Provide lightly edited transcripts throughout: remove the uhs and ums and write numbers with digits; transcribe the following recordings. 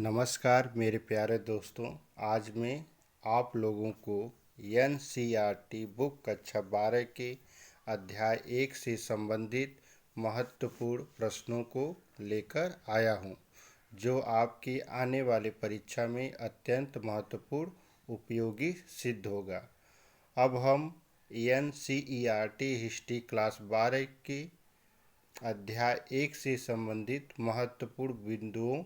नमस्कार मेरे प्यारे दोस्तों। आज मैं आप लोगों को एनसीईआरटी बुक कक्षा 12 के अध्याय 1 से संबंधित महत्वपूर्ण प्रश्नों को लेकर आया हूं, जो आपकी आने वाली परीक्षा में अत्यंत महत्वपूर्ण उपयोगी सिद्ध होगा। अब हम एनसीईआरटी हिस्ट्री क्लास 12 के अध्याय 1 से संबंधित महत्वपूर्ण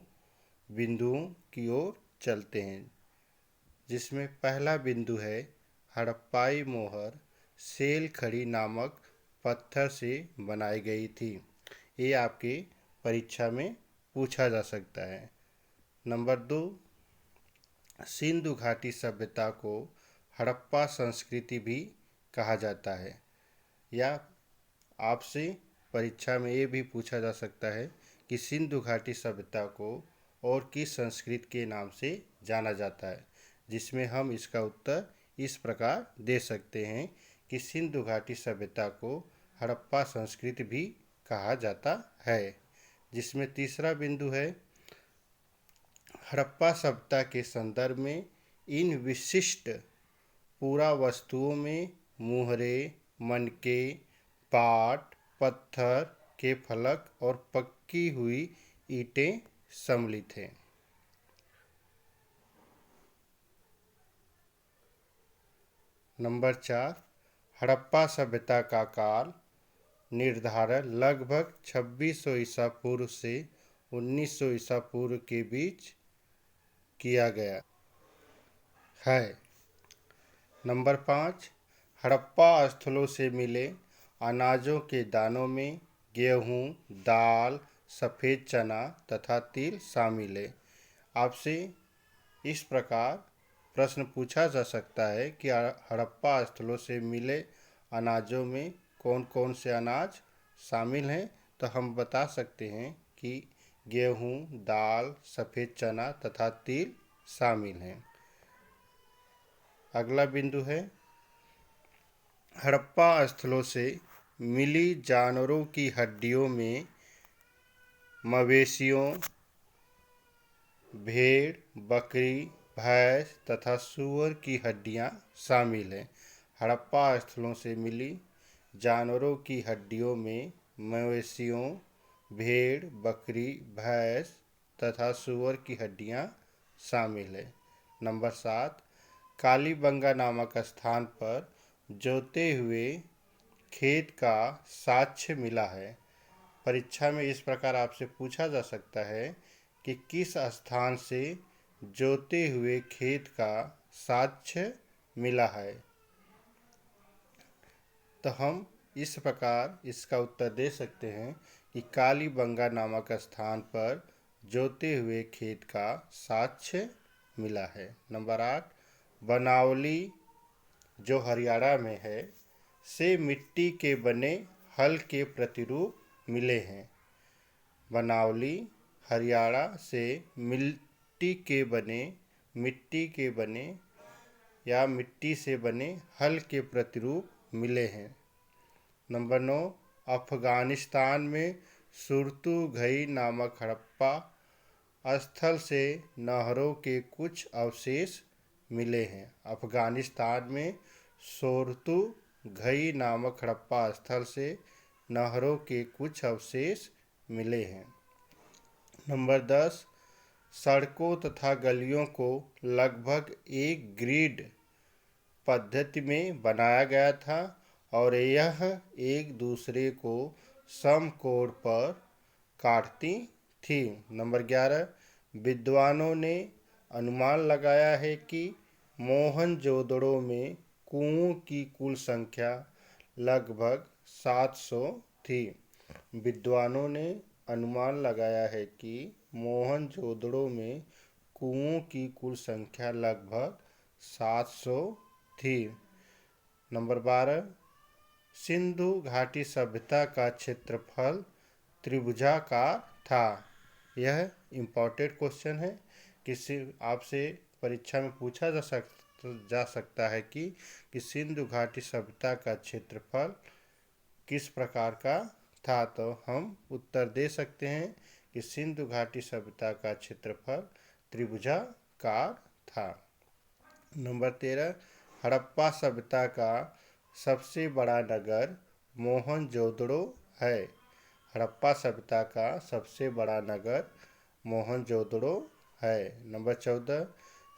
बिंदुओं की ओर चलते हैं, जिसमें पहला बिंदु है हड़प्पाई मोहर सेल खड़ी नामक पत्थर से बनाई गई थी। ये आपके परीक्षा में पूछा जा सकता है। नंबर 2, सिंधु घाटी सभ्यता को हड़प्पा संस्कृति भी कहा जाता है। या आपसे परीक्षा में ये भी पूछा जा सकता है कि सिंधु घाटी सभ्यता को और किस संस्कृति के नाम से जाना जाता है, जिसमें हम इसका उत्तर इस प्रकार दे सकते हैं कि सिंधु घाटी सभ्यता को हड़प्पा संस्कृति भी कहा जाता है। जिसमें तीसरा बिंदु है हड़प्पा सभ्यता के संदर्भ में इन विशिष्ट पुरावस्तुओं में मुहरे, मनके, पाट, पत्थर के फलक और पक्की हुई ईंटें सम्मिलित हैं। नंबर 4, हड़प्पा सभ्यता का काल निर्धारण लगभग 2600 ईसा पूर्व से 1900 ईसा पूर्व के बीच किया गया है। नंबर 5, हड़प्पा स्थलों से मिले अनाजों के दानों में गेहूं, दाल, सफ़ेद चना तथा तिल शामिल है। आपसे इस प्रकार प्रश्न पूछा जा सकता है कि हड़प्पा स्थलों से मिले अनाजों में कौन कौन से अनाज शामिल हैं, तो हम बता सकते हैं कि गेहूं, दाल, सफ़ेद चना तथा तिल शामिल हैं। अगला बिंदु है हड़प्पा स्थलों से मिली जानवरों की हड्डियों में मवेशियों, भेड़, बकरी, भैंस तथा सूअर की हड्डियां शामिल हैं। हड़प्पा स्थलों से मिली जानवरों की हड्डियों में मवेशियों, भेड़, बकरी, भैंस तथा सूअर की हड्डियां शामिल हैं। नंबर 7, कालीबंगा नामक स्थान पर जोते हुए खेत का साक्ष्य मिला है। परीक्षा में इस प्रकार आपसे पूछा जा सकता है कि किस स्थान से जोते हुए खेत का साक्ष्य मिला है, तो हम इस प्रकार इसका उत्तर दे सकते हैं कि कालीबंगा नामक स्थान पर जोते हुए खेत का साक्ष्य मिला है। नंबर 8, बनावली जो हरियाणा में है से मिट्टी के बने हल के प्रतिरूप मिले हैं। बनावली हरियाणा से मिट्टी से बने हल के प्रतिरूप मिले हैं। नंबर 9, अफगानिस्तान में सुरतुघई नामक हड़प्पा स्थल से नहरों के कुछ अवशेष मिले हैं। अफगानिस्तान में सोरतुघई नामक हड़प्पा स्थल से नहरों के कुछ अवशेष मिले हैं। नंबर 10, सड़कों तथा गलियों को लगभग एक ग्रिड पद्धति में बनाया गया था और यह एक दूसरे को समकोण पर काटती थी। नंबर 11, विद्वानों ने अनुमान लगाया है कि मोहनजोदड़ो में कुओं की कुल संख्या लगभग 700 थी। विद्वानों ने अनुमान लगाया है कि मोहनजोदड़ो में कुओं की कुल संख्या लगभग 700 थी। नंबर 12, सिंधु घाटी सभ्यता का क्षेत्रफल त्रिभुजाकार था। यह इम्पॉर्टेंट क्वेश्चन है। किसी आपसे परीक्षा में पूछा जा सकता है कि सिंधु घाटी सभ्यता का क्षेत्रफल किस प्रकार का था, तो हम उत्तर दे सकते हैं कि सिंधु घाटी सभ्यता का क्षेत्रफल त्रिभुजाकार था। नंबर 13, हड़प्पा सभ्यता का सबसे बड़ा नगर मोहनजोदड़ो है। हड़प्पा सभ्यता का सबसे बड़ा नगर मोहनजोदड़ो है। नंबर 14,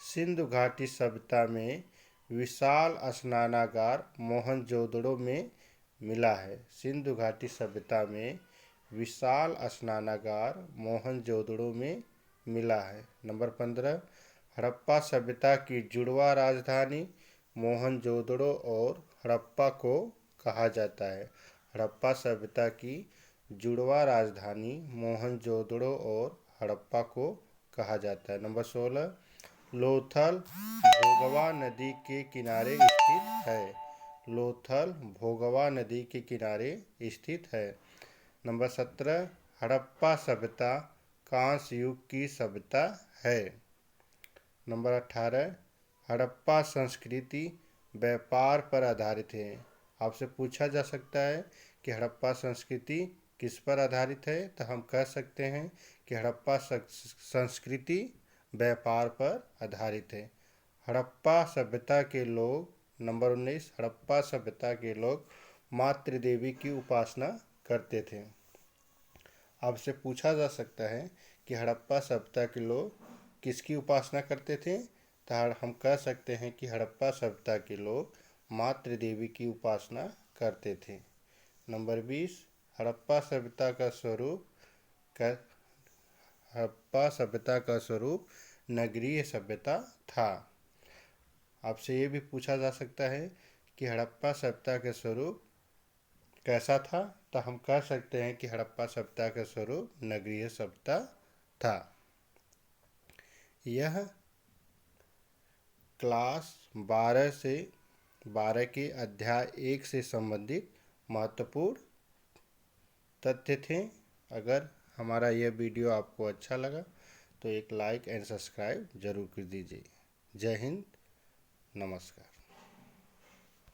सिंधु घाटी सभ्यता में विशाल स्नानागार मोहनजोदड़ो में मिला है। सिंधु घाटी सभ्यता में विशाल स्नानागार मोहनजोदड़ो में मिला है। नंबर 15, हड़प्पा सभ्यता की जुड़वा राजधानी मोहनजोदड़ो और हड़प्पा को कहा जाता है। हड़प्पा सभ्यता की जुड़वा राजधानी मोहनजोदड़ो और हड़प्पा को कहा जाता है। नंबर 16, लोथल भोगवा नदी के किनारे स्थित है। लोथल भोगवा नदी के किनारे स्थित है। नंबर 17, हड़प्पा सभ्यता कांस्य युग की सभ्यता है। नंबर 18, हड़प्पा संस्कृति व्यापार पर आधारित है। आपसे पूछा जा सकता है कि हड़प्पा संस्कृति किस पर आधारित है, तो हम कह सकते हैं कि हड़प्पा संस्कृति व्यापार पर आधारित है। हड़प्पा सभ्यता के लोग, नंबर 19, हड़प्पा सभ्यता के लोग मातृ देवी की उपासना करते थे। आपसे पूछा जा सकता है कि हड़प्पा सभ्यता के लोग किसकी उपासना करते थे, तो हम कह सकते हैं कि हड़प्पा सभ्यता के लोग मातृ देवी की उपासना करते थे। नंबर 20, हड़प्पा सभ्यता का स्वरूप हड़प्पा सभ्यता का स्वरूप नगरीय सभ्यता था। आपसे ये भी पूछा जा सकता है कि हड़प्पा सभ्यता का स्वरूप कैसा था, तो हम कह सकते हैं कि हड़प्पा सभ्यता का स्वरूप नगरीय सभ्यता था। यह क्लास 12 के अध्याय 1 से संबंधित महत्वपूर्ण तथ्य थे। अगर हमारा यह वीडियो आपको अच्छा लगा तो एक लाइक एंड सब्सक्राइब जरूर कर दीजिए। जय हिंद, नमस्कार।